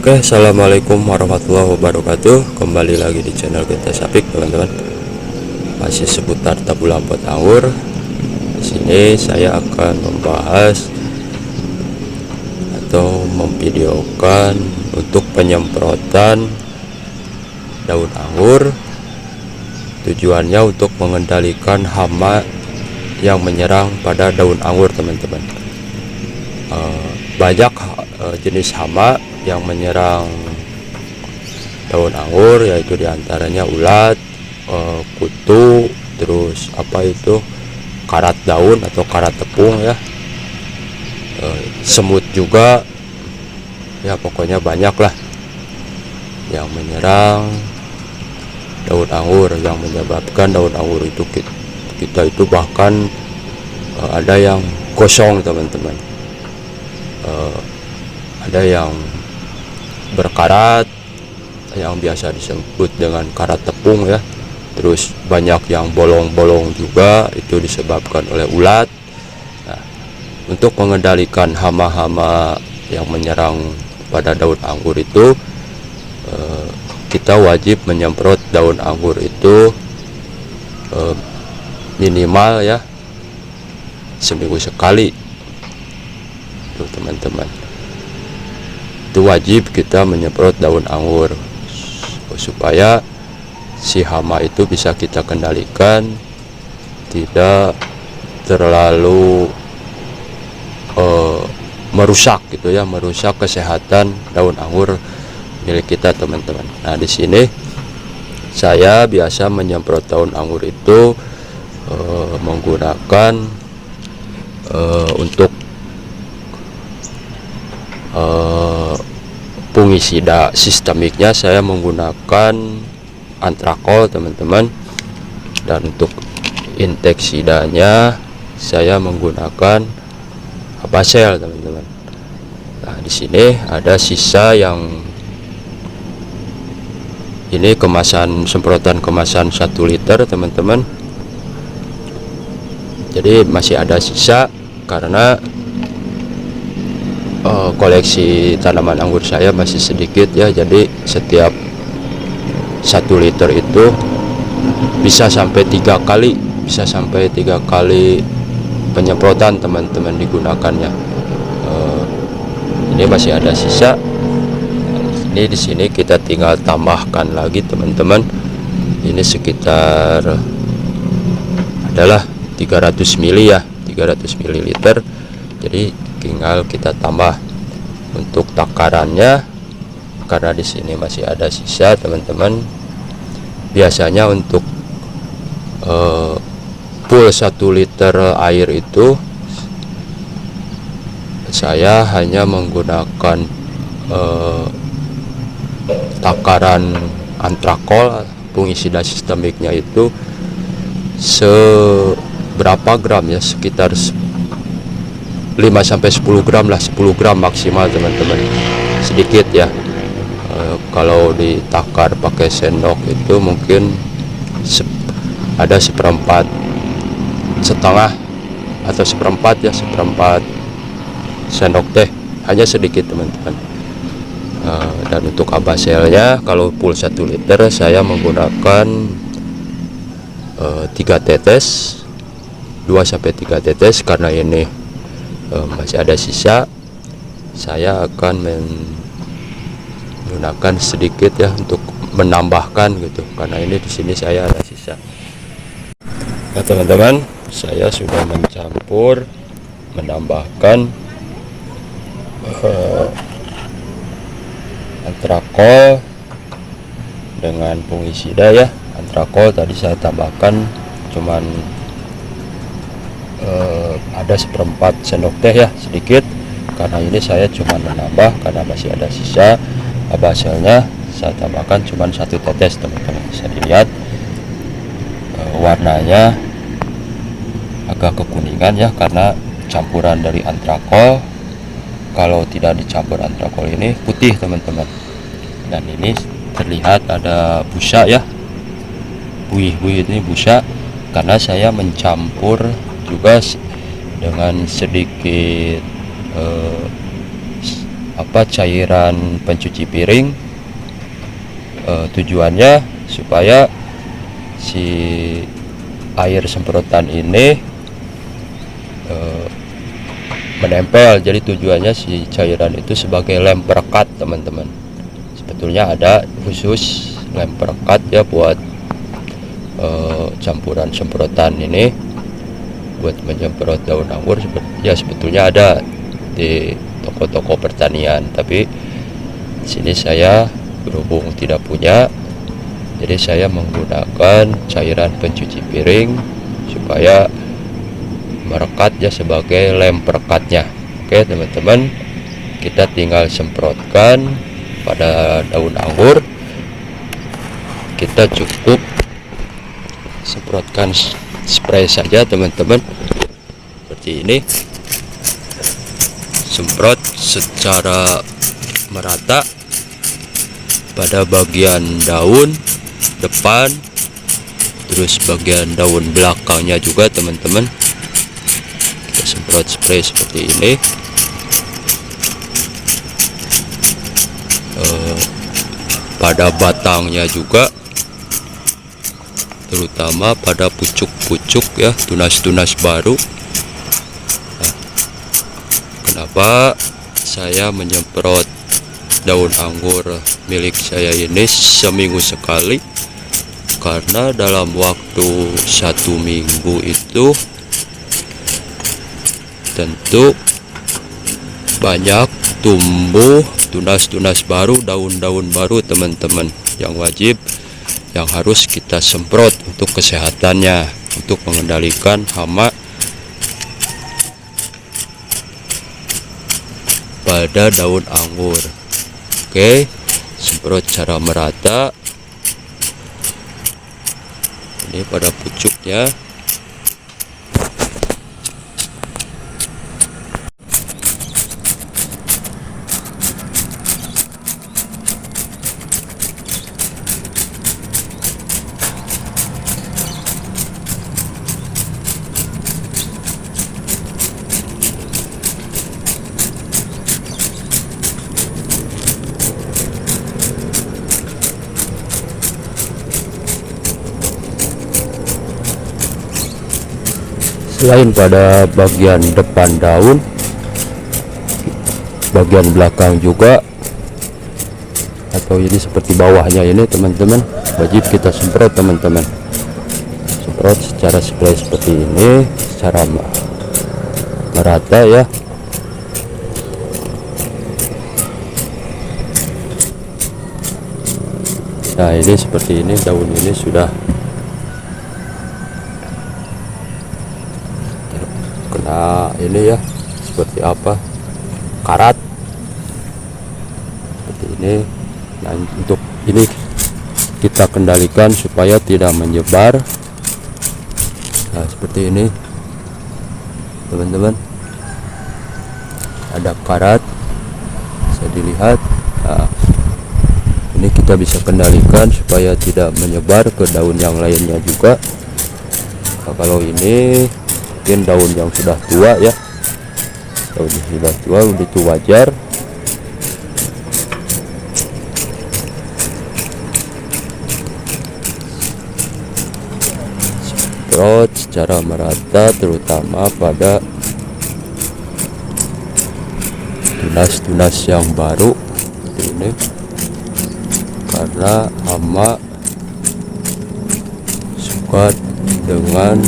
Oke, assalamualaikum warahmatullahi wabarakatuh. Kembali lagi di channel kita Sapik, teman-teman. Masih seputar tabu lampot anggur. Di sini saya akan membahas atau memvideokan untuk penyemprotan daun anggur. Tujuannya untuk mengendalikan hama yang menyerang pada daun anggur, teman-teman. Banyak jenis hama yang menyerang daun anggur, yaitu diantaranya ulat, kutu, terus karat daun atau karat tepung ya, semut juga ya, pokoknya banyak lah yang menyerang daun anggur, yang menyebabkan daun anggur itu kita itu bahkan ada yang gosong, teman-teman. Ada yang berkarat, yang biasa disebut dengan karat tepung ya, terus banyak yang bolong-bolong juga, itu disebabkan oleh ulat. Nah, untuk mengendalikan hama-hama yang menyerang pada daun anggur itu, kita wajib menyemprot daun anggur itu minimal ya seminggu sekali, tuh teman-teman. Itu wajib kita menyemprot daun anggur supaya si hama itu bisa kita kendalikan, tidak terlalu merusak gitu ya, merusak kesehatan daun anggur milik kita, teman-teman. Nah, di sini saya biasa menyemprot daun anggur itu menggunakan untuk fungisida sistemiknya saya menggunakan antrakol, teman-teman, dan untuk inseksidanya saya menggunakan abasel, teman-teman. Nah, di sini ada sisa yang ini kemasan semprotan kemasan 1 liter, teman-teman. Jadi masih ada sisa karena koleksi tanaman anggur saya masih sedikit ya, jadi setiap 1 liter itu bisa sampai 3 kali penyemprotan, teman-teman, digunakannya. Ini masih ada sisa. Ini di sini kita tinggal tambahkan lagi, teman-teman. Ini sekitar adalah 300 ml ya, 300 ml. Jadi tinggal kita tambah untuk takarannya, karena di sini masih ada sisa, teman-teman. Biasanya untuk full 1 liter air itu saya hanya menggunakan takaran antrakol fungisida sistemiknya itu seberapa gram ya, sekitar 5-10 gram lah, 10 gram maksimal, teman-teman, sedikit ya. Kalau ditakar pakai sendok itu mungkin ada seperempat setengah atau seperempat ya, seperempat sendok teh, hanya sedikit, teman-teman. Dan untuk abaselnya kalau full 1 liter saya menggunakan 3 tetes, 2-3 tetes, karena ini masih ada sisa. Saya akan menggunakan sedikit ya untuk menambahkan gitu, karena ini di sini saya ada sisa. Nah, teman-teman, saya sudah menambahkan antrakol dengan fungisida ya. Antrakol tadi saya tambahkan cuman ada seperempat sendok teh ya, sedikit, karena ini saya cuma menambah karena masih ada sisa. Abaselnya saya tambahkan cuma 1 tetes, teman-teman. Bisa dilihat warnanya agak kekuningan ya, karena campuran dari antrakol. Kalau tidak dicampur antrakol ini putih, teman-teman. Dan ini terlihat ada busa ya, buih-buih ini busa, karena saya mencampur juga dengan sedikit cairan pencuci piring. Tujuannya supaya si air semprotan ini menempel. Jadi tujuannya si cairan itu sebagai lem perekat, teman-teman. Sebetulnya ada khusus lem perekat ya buat campuran semprotan ini, buat menyemprot daun anggur. Ya sebetulnya ada di toko-toko pertanian, tapi di sini saya berhubung tidak punya, jadi saya menggunakan cairan pencuci piring supaya merekat ya sebagai lem perekatnya. Oke teman-teman, kita tinggal semprotkan pada daun anggur. Kita cukup semprotkan spray saja teman-teman, seperti ini. Semprot secara merata pada bagian daun depan, terus bagian daun belakangnya juga teman-teman. Kita semprot spray seperti ini. Pada batangnya juga, terutama pada pucuk-pucuk ya, tunas-tunas baru. Nah, kenapa saya menyemprot daun anggur milik saya ini seminggu sekali? Karena dalam waktu 1 minggu itu tentu banyak tumbuh tunas-tunas baru, daun-daun baru teman-teman, yang wajib, yang harus kita semprot untuk kesehatannya, untuk mengendalikan hama pada daun anggur. Oke, semprot secara merata. Ini pada pucuknya. Selain pada bagian depan daun, bagian belakang juga, atau ini seperti bawahnya ini teman-teman, wajib kita semprot teman-teman. Semprot secara spray seperti ini, secara merata ya. Nah ini seperti ini, daun ini sudah kena ini ya, seperti apa, karat seperti ini. Nah untuk ini kita kendalikan supaya tidak menyebar. Nah seperti ini teman-teman, ada karat bisa dilihat. Nah, ini kita bisa kendalikan supaya tidak menyebar ke daun yang lainnya juga. Nah, kalau ini mungkin daun yang sudah tua ya, daun yang sudah tua itu wajar. Semprot secara merata, terutama pada tunas-tunas yang baru seperti ini, karena hama suka dengan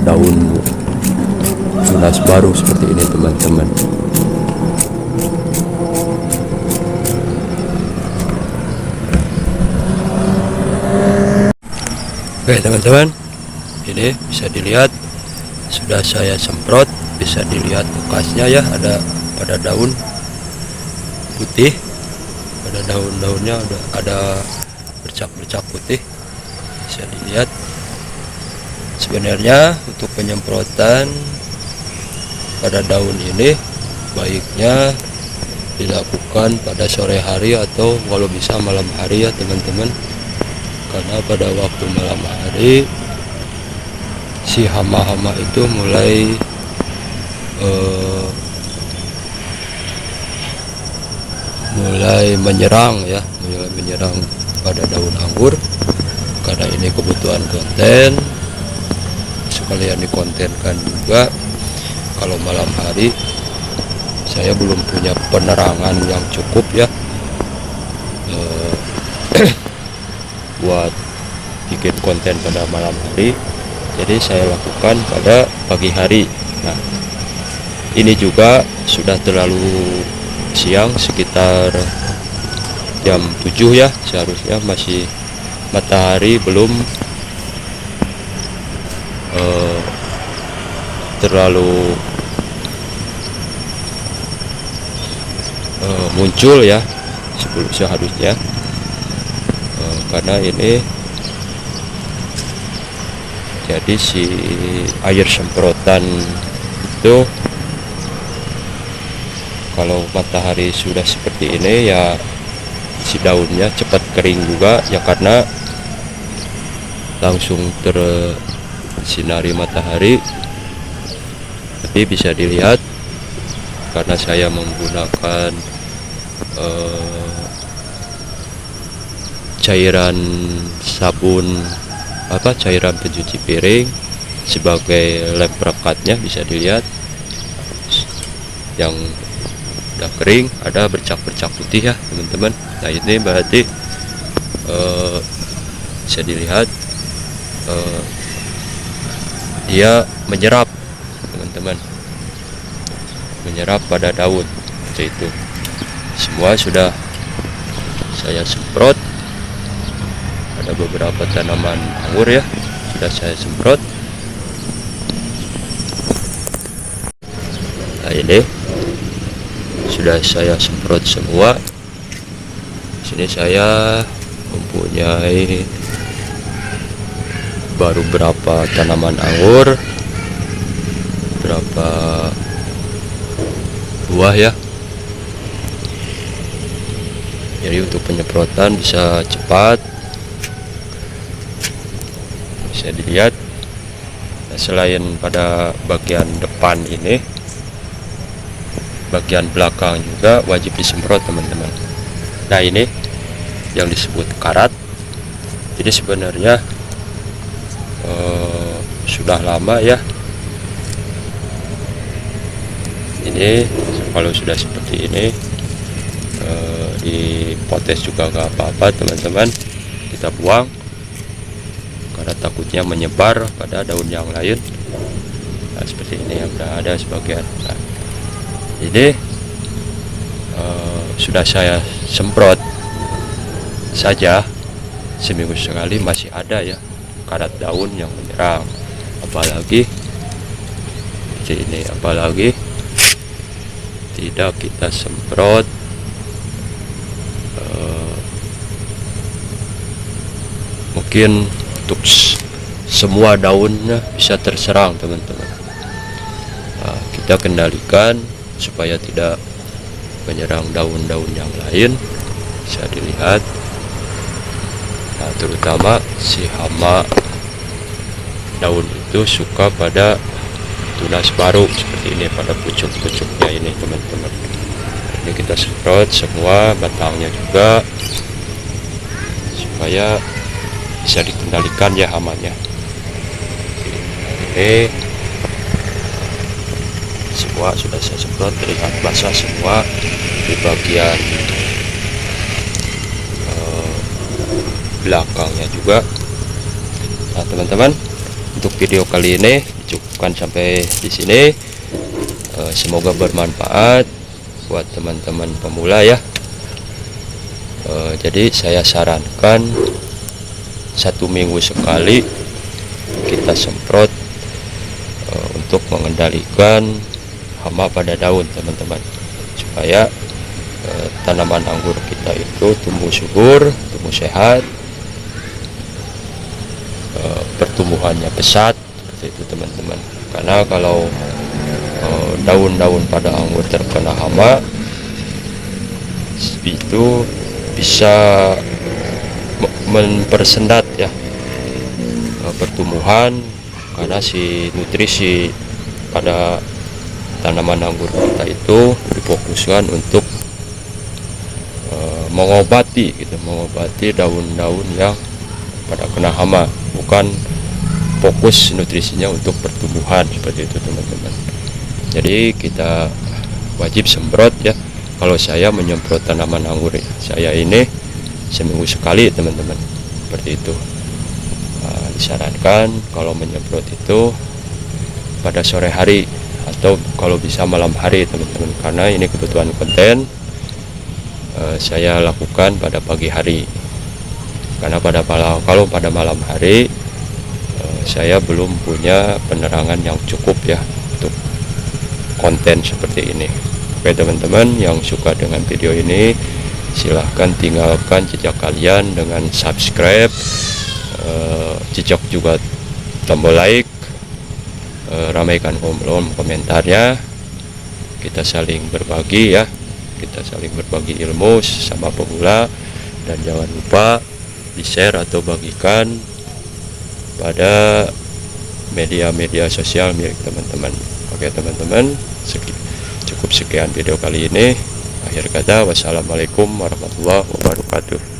daun tunas baru seperti ini teman-teman. Oke teman-teman, ini bisa dilihat sudah saya semprot, bisa dilihat bekasnya ya, ada pada daun putih, pada daun-daunnya ada bercak-bercak putih, bisa dilihat. Sebenarnya untuk penyemprotan pada daun ini baiknya dilakukan pada sore hari atau kalau bisa malam hari ya teman-teman, karena pada waktu malam hari si hama-hama itu mulai mulai menyerang ya, mulai menyerang pada daun anggur. Karena ini kebutuhan konten, sekalian dikontenkan juga. Kalau malam hari saya belum punya penerangan yang cukup ya buat bikin konten pada malam hari, jadi saya lakukan pada pagi hari. Nah, ini juga sudah terlalu siang, sekitar jam 7 ya, seharusnya masih matahari belum terlalu muncul ya, sebelum seharusnya karena ini jadi si air semprotan itu kalau matahari sudah seperti ini ya si daunnya cepat kering juga ya, karena langsung tersinari matahari. Tapi bisa dilihat karena saya menggunakan cairan sabun cairan pencuci piring sebagai lem perekatnya, bisa dilihat yang udah kering, ada bercak-bercak putih ya teman-teman. Nah, ini berarti bisa dilihat dia menyerap teman-teman, menyerap pada daun seperti itu. Semua sudah saya semprot, ada beberapa tanaman anggur ya sudah saya semprot. Nah, ini sudah saya semprot semua. Sini saya mempunyai baru berapa tanaman anggur, berapa buah ya. Jadi untuk penyemprotan bisa cepat, bisa dilihat. Nah, selain pada bagian depan ini, bagian belakang juga wajib disemprot teman-teman. Nah, ini yang disebut karat. Jadi sebenarnya sudah lama ya. Ini kalau sudah seperti ini dipotes juga nggak apa-apa teman-teman, kita buang karena takutnya menyebar pada daun yang lain. Nah, seperti ini yang sudah ada sebagian. Nah, ini sudah saya semprot saja, seminggu sekali masih ada ya karat daun yang menyerang. Apalagi seperti ini, apalagi tidak kita semprot mungkin untuk semua daunnya bisa terserang teman-teman. Nah, kita kendalikan supaya tidak menyerang daun-daun yang lain. Bisa dilihat, nah, terutama si hama daun itu suka pada tunas baru seperti ini, pada pucuk-pucuknya ini teman-teman. Ini kita semprot semua batangnya juga supaya bisa dikendalikan ya hamanya. Ini semua sudah saya semprot, terlihat basah semua di bagian belakangnya juga. Nah teman-teman, untuk video kali ini cukupkan sampai di sini. Semoga bermanfaat buat teman-teman pemula ya. Jadi saya sarankan 1 minggu sekali kita semprot untuk mengendalikan hama pada daun teman-teman, supaya tanaman anggur kita itu tumbuh subur, tumbuh sehat, pertumbuhannya pesat seperti itu teman-teman. Karena kalau daun-daun pada anggur terkena hama itu bisa mempersendat ya pertumbuhan, karena si nutrisi pada tanaman anggur kita itu difokuskan untuk mengobati gitu, mengobati daun-daun yang pada kena hama, bukan fokus nutrisinya untuk pertumbuhan seperti itu teman-teman. Jadi kita wajib semprot ya. Kalau saya menyemprot tanaman anggur ya, saya ini seminggu sekali teman-teman, seperti itu. Disarankan kalau menyemprot itu pada sore hari atau kalau bisa malam hari teman-teman, karena ini kebutuhan konten. Saya lakukan pada pagi hari karena kalau pada malam hari saya belum punya penerangan yang cukup ya untuk konten seperti ini. Oke teman-teman, yang suka dengan video ini silahkan tinggalkan jejak kalian dengan subscribe, jejak juga tombol like, ramaikan kolom komentarnya. Kita saling berbagi ya, kita saling berbagi ilmu sama pemula, dan jangan lupa di share atau bagikan pada media-media sosial milik teman-teman. Oke teman-teman, cukup sekian video kali ini. Akhir kata, wassalamualaikum warahmatullahi wabarakatuh.